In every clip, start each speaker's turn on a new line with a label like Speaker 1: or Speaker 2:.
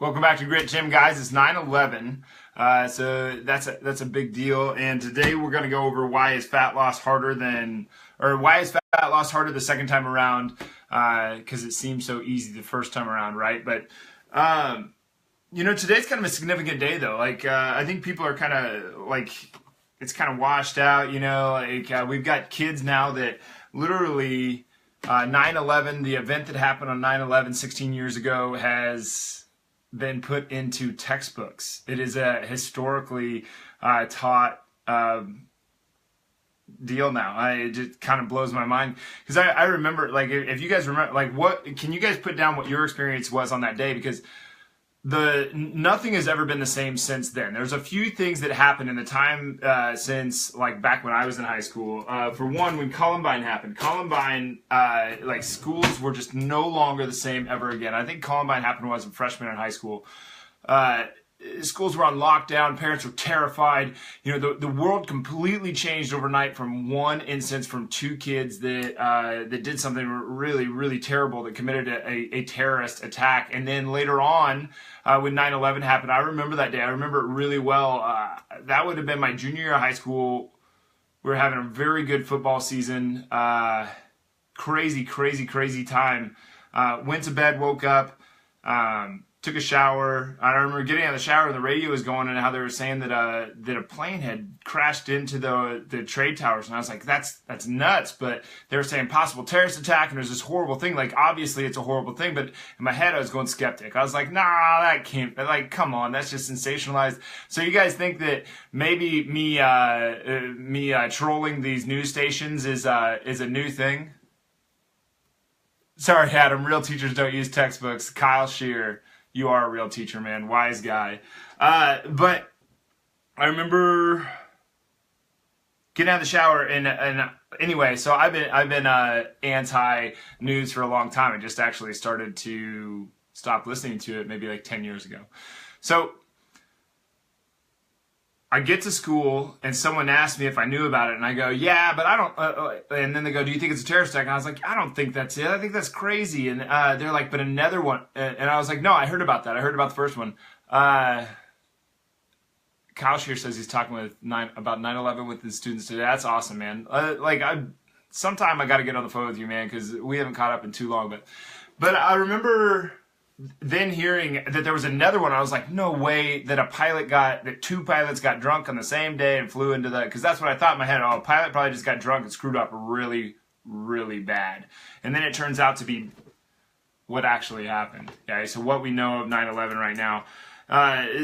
Speaker 1: Welcome back to Grit Gym, guys. It's 9/11, so that's a big deal. And today we're going to go over why is fat loss harder the second time around? Because it seems so easy the first time around, right? But today's kind of a significant day, though. I think people are kind of it's kind of washed out. We've got kids now that literally 9/11, the event that happened on 9/11 16 years ago, has been put into textbooks. It is a historically taught deal now. It just kind of blows my mind because I remember, if you guys remember, what can you guys put down what your experience was on that day? Because nothing has ever been the same since then. There's a few things that happened in the time since back when I was in high school. For one, when Columbine happened, schools were just no longer the same ever again. I think Columbine happened when I was a freshman in high school. Schools were on lockdown. Parents were terrified. The world completely changed overnight from one instance from two kids that did something really, really terrible, that committed a terrorist attack. And then later on, when 9/11 happened, I remember that day. I remember it really well. That would have been my junior year of high school. We were having a very good football season. Crazy, crazy, crazy time. Went to bed, woke up. Took a shower. I remember getting out of the shower and the radio was going and how they were saying that a plane had crashed into the trade towers, and I was like, that's nuts. But they were saying possible terrorist attack, and there's this horrible thing. Obviously it's a horrible thing, but in my head I was going skeptic. I was like, nah, that can't. Come on, that's just sensationalized. So you guys think that maybe me trolling these news stations is a new thing? Sorry, Adam. Real teachers don't use textbooks. Kyle Shear. You are a real teacher, man. Wise guy. But I remember getting out of the shower and anyway, so I've been anti-news for a long time. I just actually started to stop listening to it maybe 10 years ago. So I get to school and someone asked me if I knew about it, and I go, yeah, but I don't. And then they go, do you think it's a terrorist attack? And I was like, I don't think that's it. I think that's crazy. And they're like, but another one. And I was like, no, I heard about that. I heard about the first one. Kyle Shear says he's talking about 9/11 with his students today. That's awesome, man. Sometime I got to get on the phone with you, man, because we haven't caught up in too long. But I remember then hearing that there was another one. I was like, no way that two pilots got drunk on the same day and flew into because that's what I thought in my head. Oh, a pilot probably just got drunk and screwed up really, really bad. And then it turns out to be what actually happened. Okay, so what we know of 9/11 right now.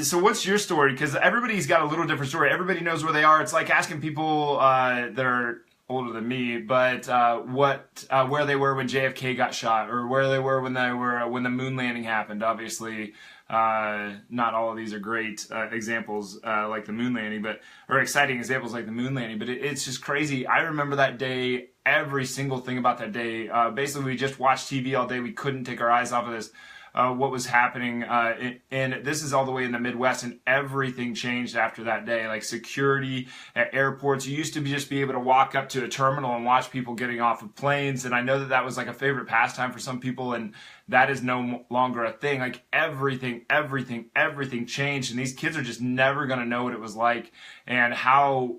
Speaker 1: So what's your story? Because everybody's got a little different story. Everybody knows where they are. It's like asking people that are older than me, but where they were when JFK got shot, or where they were when the moon landing happened. Obviously, not all of these are great examples like the moon landing, or exciting examples like the moon landing. But it's just crazy. I remember that day, every single thing about that day. Basically, we just watched TV all day. We couldn't take our eyes off of this. What was happening, and this is all the way in the Midwest, and everything changed after that day. Like security at airports, you used to just be able to walk up to a terminal and watch people getting off of planes, and I know that was like a favorite pastime for some people, and that is no longer a thing. Like everything changed, and these kids are just never going to know what it was like, and how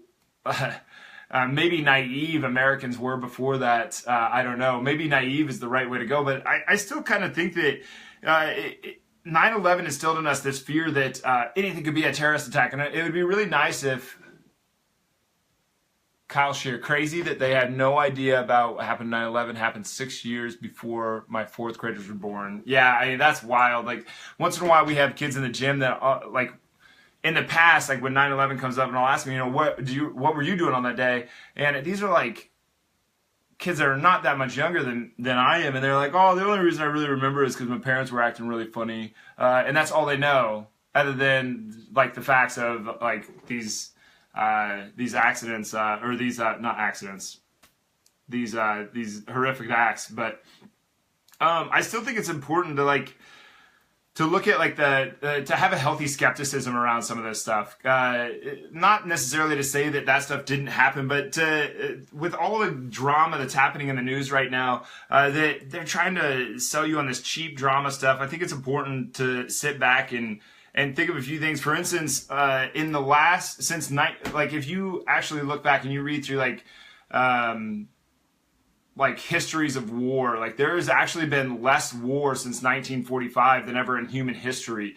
Speaker 1: maybe naive Americans were before that. I don't know. Maybe naive is the right way to go, but I still kind of think that 9/11 instilled in us this fear that anything could be a terrorist attack. And it would be really nice if Kyle Shear, crazy that they had no idea about what happened 9/11 happened 6 years before my fourth graders were born. Yeah, I mean, that's wild. Once in a while we have kids in the gym that in the past, when 9/11 comes up, and I'll ask them, what were you doing on that day? And these are kids that are not that much younger than I am, and they're like, oh, the only reason I really remember is because my parents were acting really funny, and that's all they know, other than the facts of these accidents, or these not accidents, these horrific acts. But I still think it's important to look at like to have a healthy skepticism around some of this stuff. Not necessarily to say that stuff didn't happen, but with all the drama that's happening in the news right now, that they're trying to sell you on this cheap drama stuff. I think it's important to sit back and think of a few things. For instance, in the last, like if you actually look back and you read through like histories of war, like there has actually been less war since 1945 than ever in human history.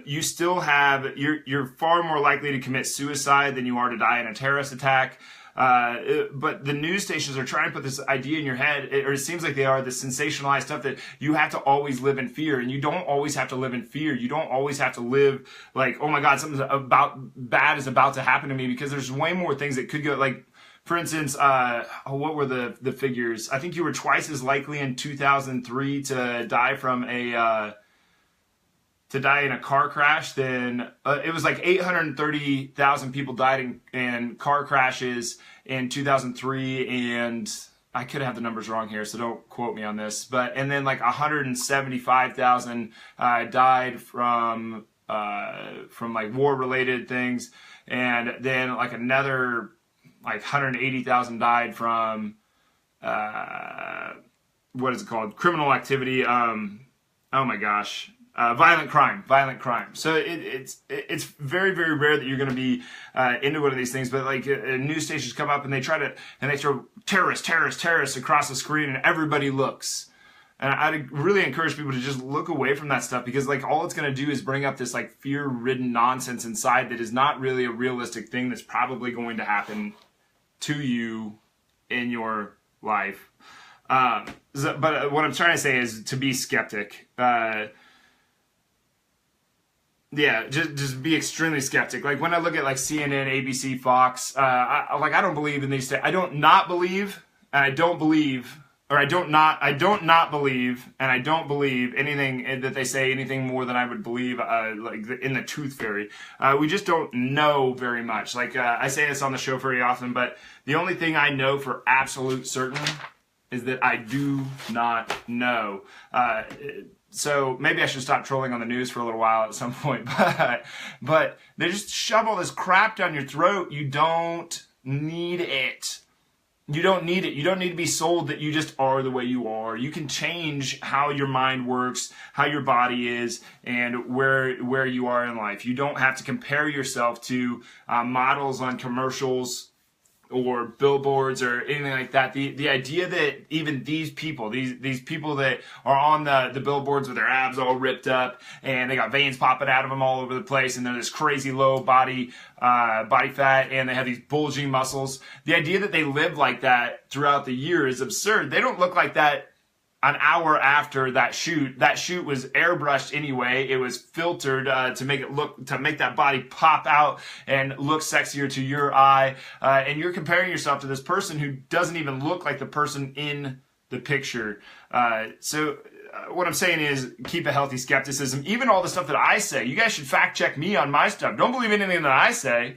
Speaker 1: You still have, you're far more likely to commit suicide than you are to die in a terrorist attack. But the news stations are trying to put this idea in your head, or it seems like they are, the sensationalized stuff that you have to always live in fear. And you don't always have to live in fear. You don't always have to live like, oh my God, something bad is about to happen to me, because there's way more things that could go, like, for instance, what were the figures? I think you were twice as likely in 2003 to die from to die in a car crash than it was like 830,000 people died in car crashes in 2003, and I could have the numbers wrong here, so don't quote me on this. And then like 175,000 died from like war-related things, and then like another like 180,000 died from what is it called? Criminal activity. Oh my gosh. Violent crime. So it's very, very rare that you're going to be into one of these things. But like news stations come up and they throw terrorists across the screen, and everybody looks. And I'd really encourage people to just look away from that stuff, because like all it's going to do is bring up this like fear-ridden nonsense inside that is not really a realistic thing that's probably going to happen to you in your life. But what I'm trying to say is to be skeptic. Yeah, just be extremely skeptic. Like when I look at like CNN, ABC, Fox, I don't believe in these things. I don't not believe, and I don't believe, or I don't not believe, and I don't believe anything that they say, anything more than I would believe, like in the tooth fairy. We just don't know very much. Like I say this on the show very often, but the only thing I know for absolute certain is that I do not know. So maybe I should stop trolling on the news for a little while at some point. But they just shove all this crap down your throat. You don't need it. You don't need it. You don't need to be sold that you just are the way you are. You can change how your mind works, how your body is, and where you are in life. You don't have to compare yourself to models on commercials or billboards or anything like that. The idea that even these people that are on the billboards with their abs all ripped up and they got veins popping out of them all over the place, and they're this crazy low body fat, and they have these bulging muscles. The idea that they live like that throughout the year is absurd. They don't look like that an hour after that shoot. That shoot was airbrushed anyway. It was filtered to make that body pop out and look sexier to your eye. And you're comparing yourself to this person who doesn't even look like the person in the picture. So what I'm saying is keep a healthy skepticism. Even all the stuff that I say, you guys should fact check me on my stuff. Don't believe anything that I say.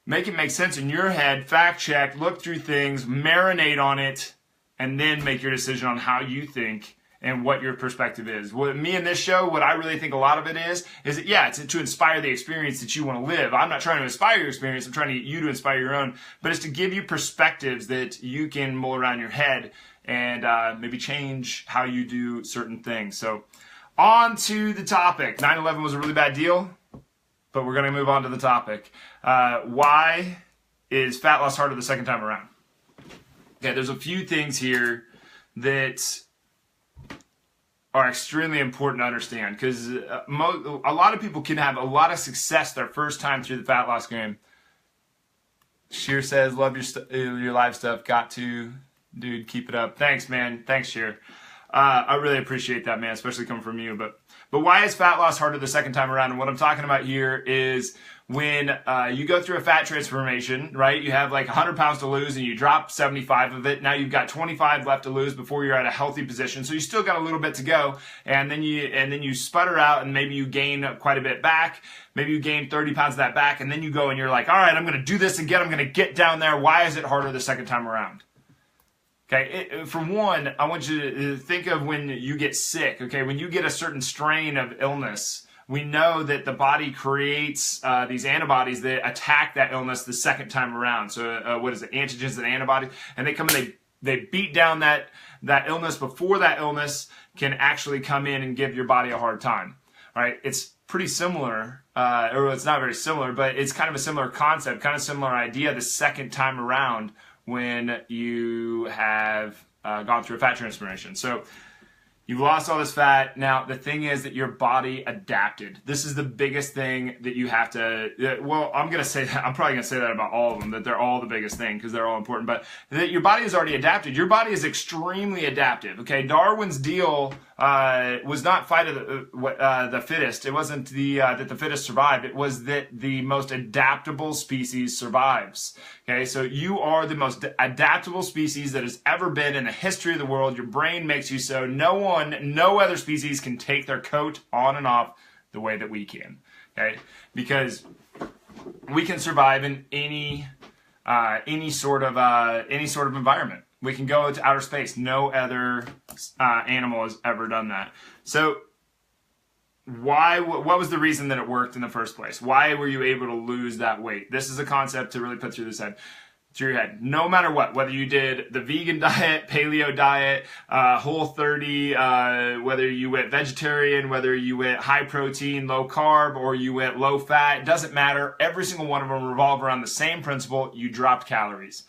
Speaker 1: Make it make sense in your head. Fact check, look through things, marinate on it, and then make your decision on how you think and what your perspective is. With me in this show, what I really think a lot of it is that, yeah, it's to inspire the experience that you want to live. I'm not trying to inspire your experience. I'm trying to get you to inspire your own. But it's to give you perspectives that you can mull around your head and maybe change how you do certain things. So on to the topic. 9/11 was a really bad deal, but we're going to move on to the topic. Why is fat loss harder the second time around? Okay, there's a few things here that are extremely important to understand, because a lot of people can have a lot of success their first time through the fat loss game. Sheer says, love your live stuff. Got to, dude, keep it up. Thanks, man. Thanks, Sheer. I really appreciate that, man, especially coming from you. But why is fat loss harder the second time around? And what I'm talking about here is when you go through a fat transformation, right? You have like 100 pounds to lose and you drop 75 of it. Now you've got 25 left to lose before you're at a healthy position. So you still got a little bit to go, and then you sputter out and maybe you gain quite a bit back. Maybe you gain 30 pounds of that back, and then you go and you're like, all right, I'm going to do this again. I'm going to get down there. Why is it harder the second time around? Okay, for one, I want you to think of when you get sick. Okay, when you get a certain strain of illness, we know that the body creates these antibodies that attack that illness the second time around. So what is it? Antigens and antibodies, and they come and they beat down that illness before that illness can actually come in and give your body a hard time. All right, it's pretty similar, or it's not very similar, but it's kind of a similar concept, kind of similar idea the second time around when you have gone through a fat transformation. So you've lost all this fat. Now, the thing is that your body adapted. This is the biggest thing that you have to, well, I'm going to say that, I'm probably going to say that about all of them, that they're all the biggest thing because they're all important, but that your body is already adapted. Your body is extremely adaptive, okay? Darwin's deal was not fight of the fittest. It wasn't that the fittest survived. It was that the most adaptable species survives. Okay, so you are the most adaptable species that has ever been in the history of the world. Your brain makes you so. No other species can take their coat on and off the way that we can. Okay, because we can survive in any sort of environment. We can go to outer space. No other animal has ever done that. So what was the reason that it worked in the first place? Why were you able to lose that weight? This is a concept to really put through your head. No matter what, whether you did the vegan diet, paleo diet, Whole30, whether you went vegetarian, whether you went high protein, low carb, or you went low fat, it doesn't matter. Every single one of them revolve around the same principle. You dropped calories.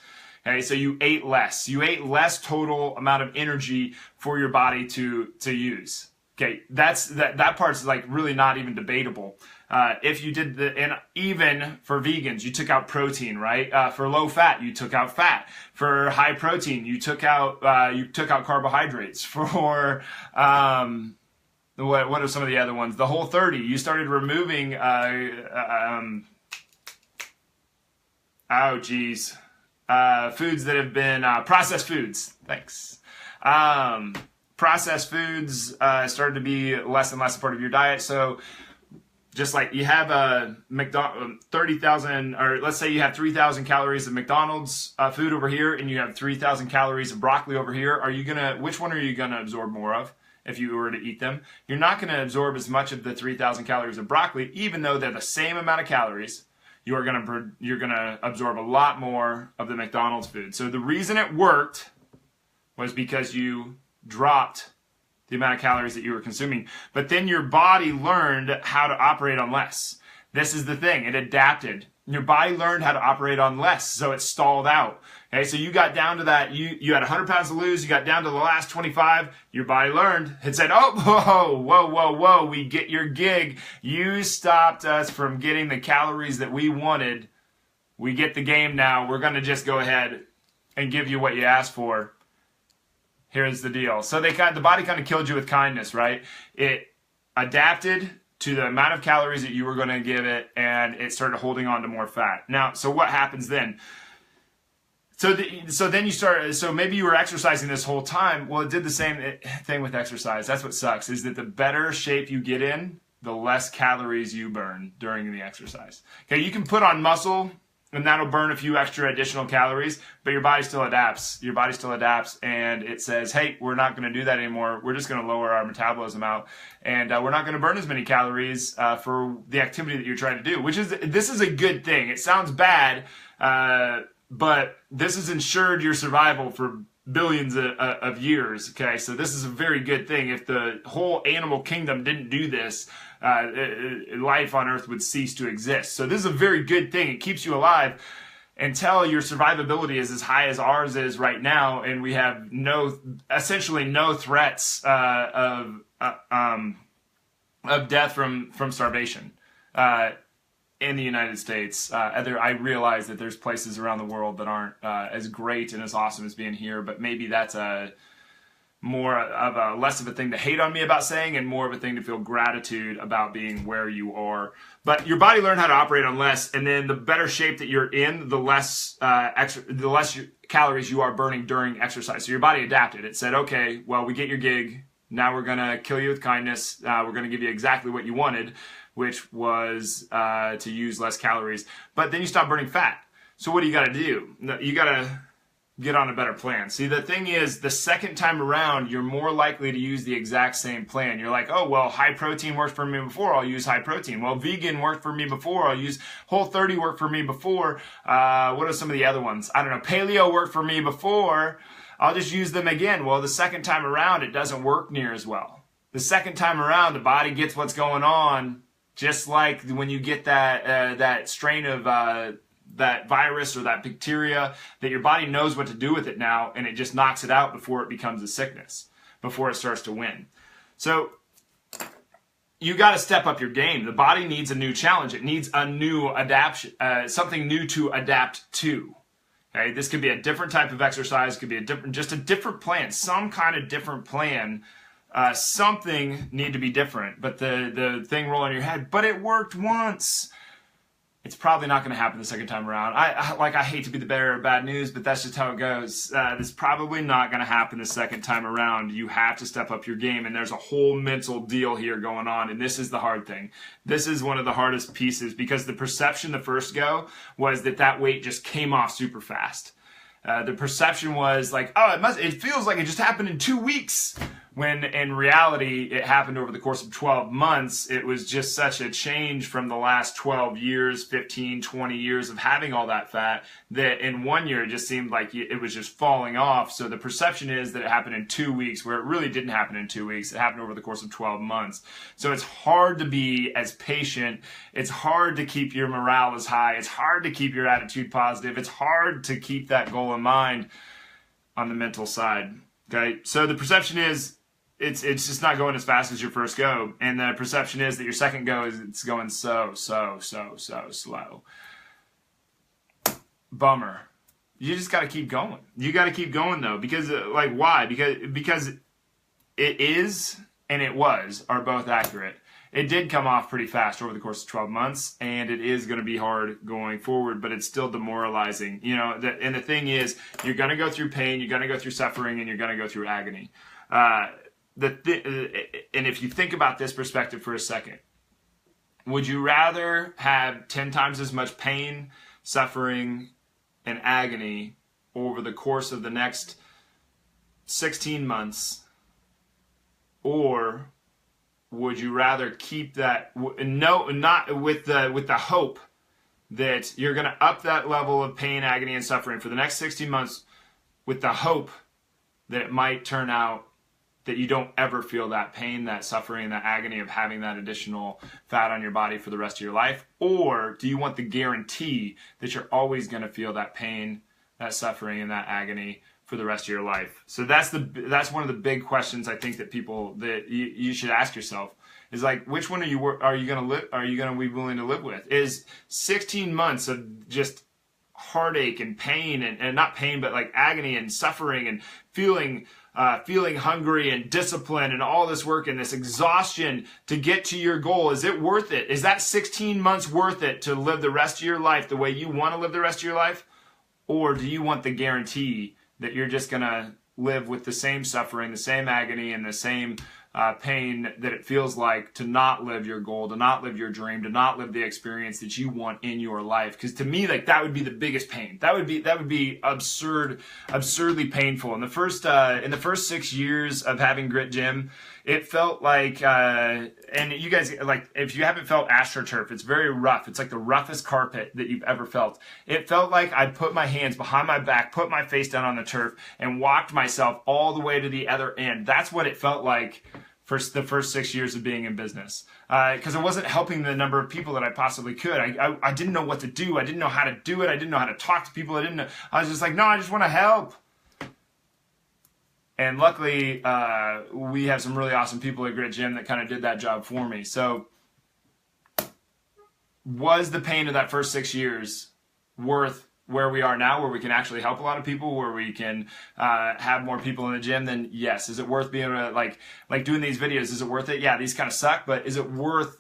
Speaker 1: Okay, so you ate less. You ate less total amount of energy for your body to use. Okay, that part's like really not even debatable. If you did and even for vegans, you took out protein, right? For low fat, you took out fat. For high protein, you took out carbohydrates. For what are some of the other ones? The Whole30, you started removing foods that have been processed foods. Thanks. Processed foods started to be less and less a part of your diet. So just like you have a 30,000, or let's say you have 3,000 calories of McDonald's food over here, and you have 3,000 calories of broccoli over here. Which one are you gonna absorb more of if you were to eat them? You're not gonna absorb as much of the 3,000 calories of broccoli, even though they're the same amount of calories. You're gonna absorb a lot more of the McDonald's food. So the reason it worked was because you dropped the amount of calories that you were consuming. But then your body learned how to operate on less. This is the thing. It adapted. Your body learned how to operate on less, so it stalled out. Okay, so you got down to that. You had 100 pounds to lose. You got down to the last 25. Your body learned. It said, oh, whoa. We get your gig. You stopped us from getting the calories that we wanted. We get the game now. We're going to just go ahead and give you what you asked for. Here's the deal. So the body kind of killed you with kindness, right? It adapted to the amount of calories that you were going to give it, and it started holding on to more fat. Now, so what happens then? So then you start. So maybe you were exercising this whole time. Well, it did the same thing with exercise. That's what sucks. Is that the better shape you get in, the less calories you burn during the exercise. Okay, you can put on muscle, and that'll burn a few extra additional calories, but your body still adapts. Your body still adapts, and it says, hey, we're not going to do that anymore. We're just going to lower our metabolism out, and we're not going to burn as many calories for the activity that you're trying to do, this is a good thing. It sounds bad, but this has ensured your survival for billions of years, okay? So this is a very good thing. If the whole animal kingdom didn't do this, life on Earth would cease to exist. So this is a very good thing. It keeps you alive until your survivability is as high as ours is right now, and we have essentially no threats of death from starvation in the United States. I realize that there's places around the world that aren't as great and as awesome as being here, but maybe that's less of a thing to hate on me about saying, and more of a thing to feel gratitude about being where you are. But your body learned how to operate on less, and then the better shape that you're in, the less calories you are burning during exercise. So your body adapted. It said, okay, well, we get your gig. Now we're going to kill you with kindness. We're going to give you exactly what you wanted, which was to use less calories. But then you stop burning fat. So what do? You got to get on a better plan. See, the thing is, the second time around, you're more likely to use the exact same plan. You're like, oh, well, high protein worked for me before, I'll use high protein. Well, vegan worked for me before, I'll use Whole30 worked for me before. What are some of the other ones? I don't know, paleo worked for me before, I'll just use them again. Well, the second time around, it doesn't work near as well. The second time around, the body gets what's going on, just like when you get that strain of that virus or that bacteria, that your body knows what to do with it now, and it just knocks it out before it becomes a sickness, before it starts to win. So you got to step up your game. The body needs a new challenge. It needs a new adaptation, something new to adapt to. Okay, this could be a different type of exercise, could be just a different plan, some kind of different plan. Something need to be different, but the thing rolling in your head, but it worked once. It's probably not going to happen the second time around. I hate to be the bearer of bad news, but that's just how it goes. It's probably not going to happen the second time around. You have to step up your game, and there's a whole mental deal here going on, and this is the hard thing. This is one of the hardest pieces, because the perception the first go was that weight just came off super fast. The perception was like, oh, it feels like it just happened in 2 weeks. When in reality, it happened over the course of 12 months. It was just such a change from the last 12 years, 15, 20 years of having all that fat, that in 1 year, it just seemed like it was just falling off. So the perception is that it happened in 2 weeks, where it really didn't happen in 2 weeks. It happened over the course of 12 months. So it's hard to be as patient. It's hard to keep your morale as high. It's hard to keep your attitude positive. It's hard to keep that goal in mind on the mental side. Okay, so the perception is, it's just not going as fast as your first go, and the perception is that your second go is it's going so slow. Bummer. You just got to keep going. You got to keep going though, because why? Because it is and it was are both accurate. It did come off pretty fast over the course of 12 months, and it is going to be hard going forward, but it's still demoralizing. You know, and the thing is, you're going to go through pain, you're going to go through suffering, and you're going to go through agony. And if you think about this perspective for a second, would you rather have 10 times as much pain, suffering, and agony over the course of the next 16 months, or would you rather keep that, not with the hope that you're going to up that level of pain, agony, and suffering for the next 16 months, with the hope that it might turn out that you don't ever feel that pain, that suffering, that agony of having that additional fat on your body for the rest of your life? Or do you want the guarantee that you're always going to feel that pain, that suffering, and that agony for the rest of your life? So that's one of the big questions I think that you should ask yourself, is like, which one are you going to be willing to live with? Is 16 months of just heartache and pain, and not pain, but like agony and suffering and feeling hungry and discipline and all this work and this exhaustion to get to your goal, is it worth it? Is that 16 months worth it to live the rest of your life the way you want to live the rest of your life? Or do you want the guarantee that you're just going to live with the same suffering, the same agony, and the same pain that it feels like to not live your goal, to not live your dream, to not live the experience that you want in your life? Because to me, like, that would be the biggest pain. That would be absurdly painful. In the first 6 years of having Grit Gym, it felt like, and you guys, like, if you haven't felt AstroTurf, it's very rough. It's like the roughest carpet that you've ever felt. It felt like I'd put my hands behind my back, put my face down on the turf, and walked myself all the way to the other end. That's what it felt like for the first 6 years of being in business, because I wasn't helping the number of people that I possibly could. I didn't know what to do. I didn't know how to do it. I didn't know how to talk to people. I was just like, no, I just want to help. And luckily, we have some really awesome people at Grit Gym that kind of did that job for me. So was the pain of that first 6 years worth where we are now, where we can actually help a lot of people, where we can have more people in the gym? Then yes. Is it worth being able to, like doing these videos? Is it worth it? Yeah, these kind of suck, but is it worth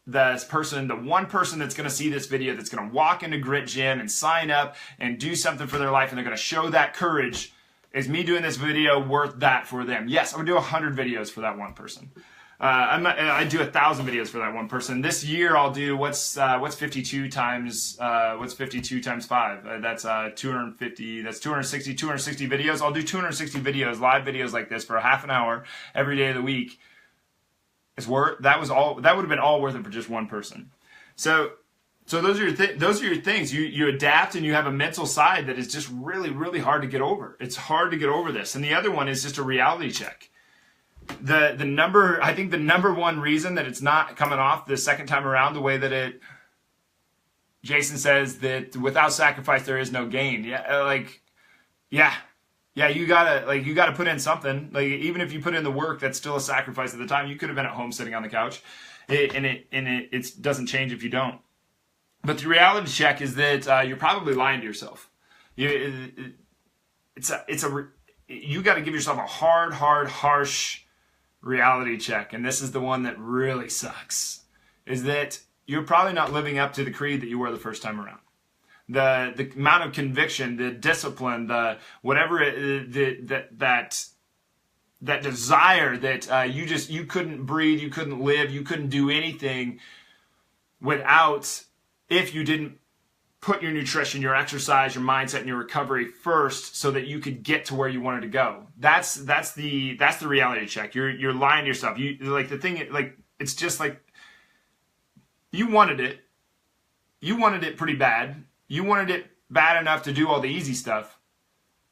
Speaker 1: the one person that's going to see this video, that's going to walk into Grit Gym and sign up and do something for their life, and they're going to show that courage? Is me doing this video worth that for them? Yes, I'm going to do 100 videos for that one person. I do 1,000 videos for that one person. This year I'll do what's 52 times 5? That's 250. That's 260 videos. I'll do 260 videos, live videos like this for a half an hour every day of the week. That would have been all worth it for just one person. So those are your things. You adapt, and you have a mental side that is just really, really hard to get over. It's hard to get over this. And the other one is just a reality check. I think the number one reason that it's not coming off the second time around the way that Jason says that without sacrifice there is no gain. Yeah, you gotta put in something. Like, even if you put in the work, that's still a sacrifice at the time. You could have been at home sitting on the couch, it doesn't change if you don't. But the reality check is that you're probably lying to yourself. You got to give yourself a hard, harsh reality check, and this is the one that really sucks, is that you're probably not living up to the creed that you were the first time around. The amount of conviction, the discipline, the whatever that desire that you couldn't breathe, you couldn't live, you couldn't do anything if you didn't put your nutrition, your exercise, your mindset, and your recovery first, so that you could get to where you wanted to go. That's the reality check. You're lying to yourself. It's just like you wanted it. You wanted it pretty bad. You wanted it bad enough to do all the easy stuff,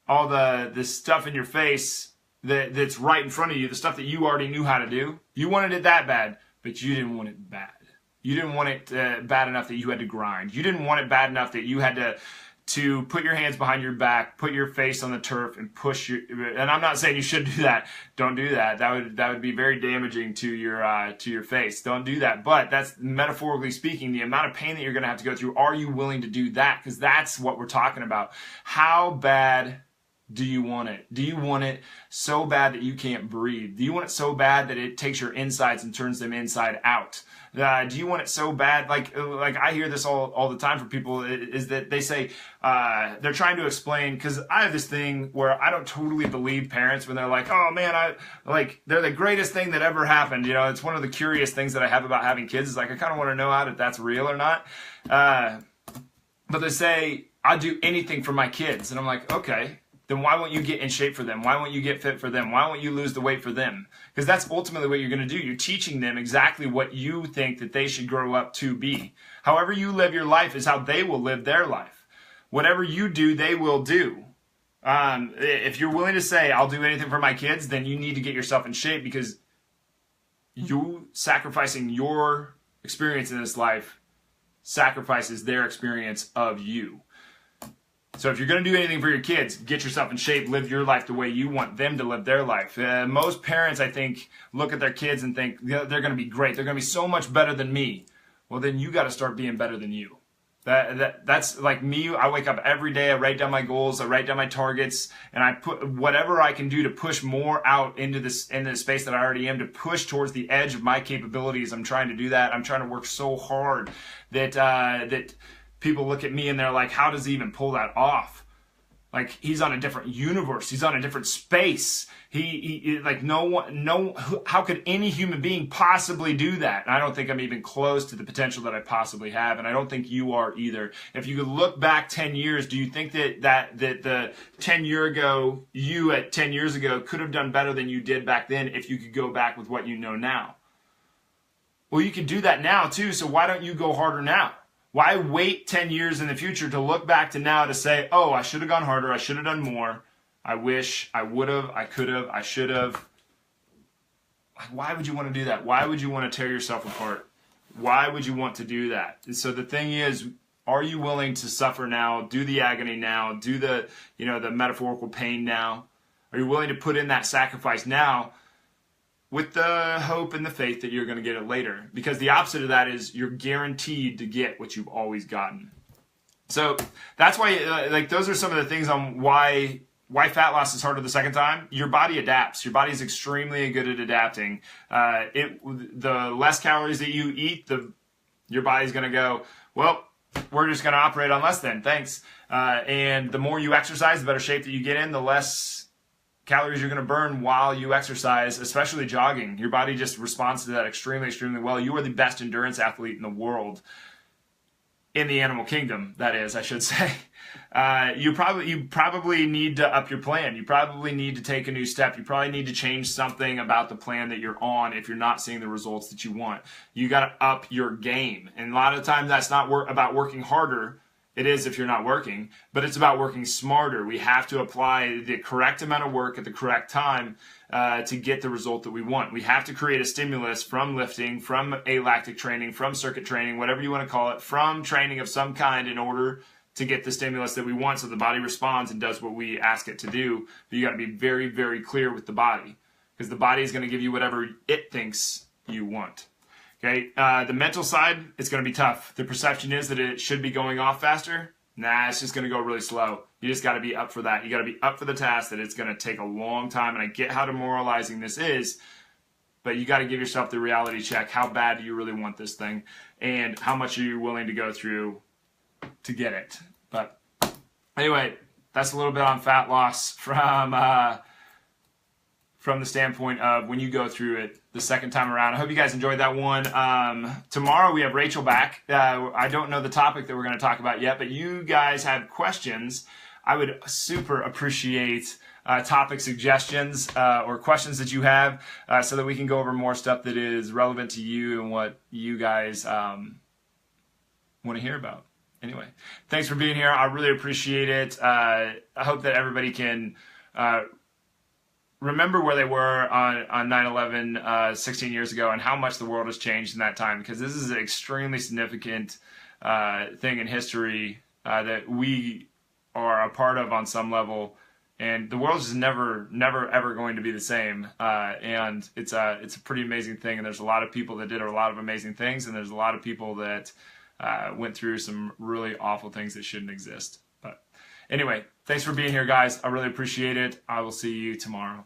Speaker 1: all the stuff in your face that's right in front of you, the stuff that you already knew how to do. You wanted it that bad, but you didn't want it bad. You didn't want it bad enough that you had to grind. You didn't want it bad enough that you had to put your hands behind your back, put your face on the turf, and push your. And I'm not saying you should do that. Don't do that. That would be very damaging to your face. Don't do that. But that's, metaphorically speaking, the amount of pain that you're going to have to go through. Are you willing to do that? Because that's what we're talking about. How bad do you want it? Do you want it so bad that you can't breathe? Do you want it so bad that it takes your insides and turns them inside out? Do you want it so bad? Like I hear this all the time from people, is that they say they're trying to explain, because I have this thing where I don't totally believe parents when they're like, oh man, they're the greatest thing that ever happened. It's one of the curious things that I have about having kids, is like, I kind of want to know if that's real or not. But they say, I'll do anything for my kids. And I'm like, okay, then why won't you get in shape for them? Why won't you get fit for them? Why won't you lose the weight for them? Because that's ultimately what you're going to do. You're teaching them exactly what you think that they should grow up to be. However you live your life is how they will live their life. Whatever you do, they will do. If you're willing to say, I'll do anything for my kids, then you need to get yourself in shape, because you sacrificing your experience in this life sacrifices their experience of you. So if you're going to do anything for your kids, get yourself in shape, live your life the way you want them to live their life. Most parents, I think, look at their kids and think, they're going to be great. They're going to be so much better than me. Well, then you got to start being better than you. That's like me. I wake up every day, I write down my goals, I write down my targets, and I put whatever I can do to push more out into the space that I already am, to push towards the edge of my capabilities. I'm trying to do that. I'm trying to work so hard that people look at me and they're like, how does he even pull that off? Like, he's on a different universe. He's on a different space. He like, how could any human being possibly do that? And I don't think I'm even close to the potential that I possibly have. And I don't think you are either. If you could look back 10 years, do you think that the 10 years ago could have done better than you did back then if you could go back with what you know now? Well, you can do that now too. So why don't you go harder now? Why wait 10 years in the future to look back to now to say, oh, I should have gone harder, I should have done more, I wish, I would have, I could have, I should have. Like, why would you want to do that? Why would you want to tear yourself apart? Why would you want to do that? And so the thing is, are you willing to suffer now, do the agony now, do the metaphorical pain now? Are you willing to put in that sacrifice now, with the hope and the faith that you're going to get it later? Because the opposite of that is you're guaranteed to get what you've always gotten. So that's why, those are some of the things on why fat loss is harder the second time. Your body adapts. Your body is extremely good at adapting. The less calories that you eat, your body's going to go, well, we're just going to operate on less then, thanks. And the more you exercise, the better shape that you get in, the less calories you're going to burn while you exercise, especially jogging. Your body just responds to that extremely, extremely well. You are the best endurance athlete in the world, in the animal kingdom, that is, I should say. You probably need to up your plan. You probably need to take a new step. You probably need to change something about the plan that you're on if you're not seeing the results that you want. You got to up your game. And a lot of times that's not about working harder. It is if you're not working, but it's about working smarter. We have to apply the correct amount of work at the correct time to get the result that we want. We have to create a stimulus from lifting, from alactic training, from circuit training, whatever you want to call it, from training of some kind in order to get the stimulus that we want so the body responds and does what we ask it to do. But you got to be very, very clear with the body, because the body is going to give you whatever it thinks you want. Okay, the mental side, it's going to be tough. The perception is that it should be going off faster. Nah, it's just going to go really slow. You just got to be up for that. You got to be up for the task that it's going to take a long time. And I get how demoralizing this is, but you got to give yourself the reality check. How bad do you really want this thing? And how much are you willing to go through to get it? But anyway, that's a little bit on fat loss from the standpoint of when you go through it the second time around. I hope you guys enjoyed that one. Tomorrow we have Rachel back. I don't know the topic that we're going to talk about yet, but you guys have questions. I would super appreciate topic suggestions or questions that you have so that we can go over more stuff that is relevant to you and what you guys want to hear about. Anyway, thanks for being here. I really appreciate it. I hope that everybody can remember where they were on 9/11 16 years ago and how much the world has changed in that time, because this is an extremely significant thing in history that we are a part of on some level, and the world is never ever going to be the same, and it's a pretty amazing thing, and there's a lot of people that did a lot of amazing things, and there's a lot of people that went through some really awful things that shouldn't exist. But anyway, thanks for being here, guys. I really appreciate it. I will see you tomorrow.